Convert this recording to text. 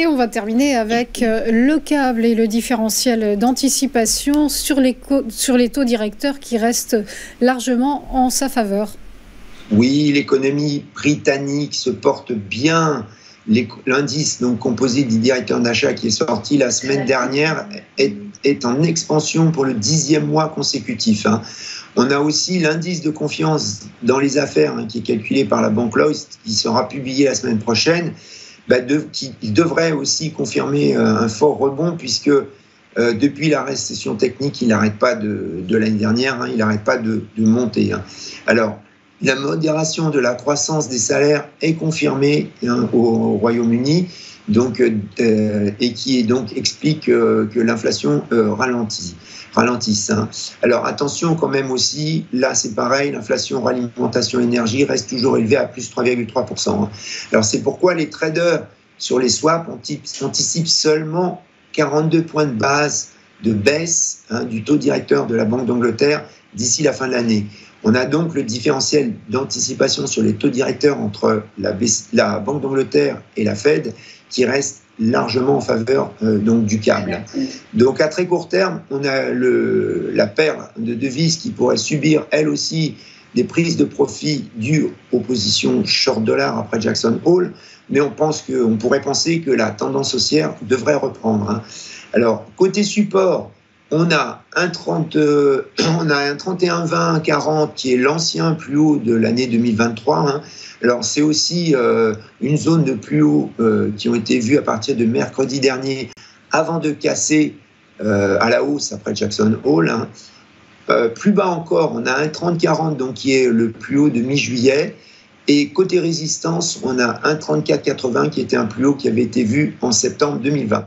Et on va terminer avec le câble et le différentiel d'anticipation sur les taux directeurs qui restent largement en sa faveur. Oui, l'économie britannique se porte bien. L'indice donc composé des directeurs d'achat qui est sorti la semaine dernière est en expansion pour le 10e mois consécutif. On a aussi l'indice de confiance dans les affaires qui est calculé par la banque Lloyds, qui sera publié la semaine prochaine, qui devrait aussi confirmer un fort rebond puisque depuis la récession technique, il n'arrête pas de l'année dernière, il n'arrête pas de monter. Alors, la modération de la croissance des salaires est confirmée au Royaume-Uni, et qui donc explique que l'inflation ralentisse. Alors attention quand même aussi, là c'est pareil, l'inflation alimentation énergie reste toujours élevée à plus 3,3%. Alors c'est pourquoi les traders sur les swaps anticipent seulement 42 points de base de baisse du taux directeur de la Banque d'Angleterre d'ici la fin de l'année. On a donc le différentiel d'anticipation sur les taux directeurs entre la Banque d'Angleterre et la Fed qui reste largement en faveur donc du câble. Donc à très court terme, on a la paire de devises qui pourrait subir elle aussi des prises de profit dues aux positions short dollar après Jackson Hole, mais on pourrait penser que la tendance haussière devrait reprendre. Alors côté support, on a un 31,20-40 qui est l'ancien plus haut de l'année 2023. Alors c'est aussi une zone de plus haut qui ont été vues à partir de mercredi dernier avant de casser à la hausse après Jackson Hole. Plus bas encore, on a un 30-40 donc qui est le plus haut de mi-juillet. Et côté résistance, on a un 34,80 qui était un plus haut qui avait été vu en septembre 2020.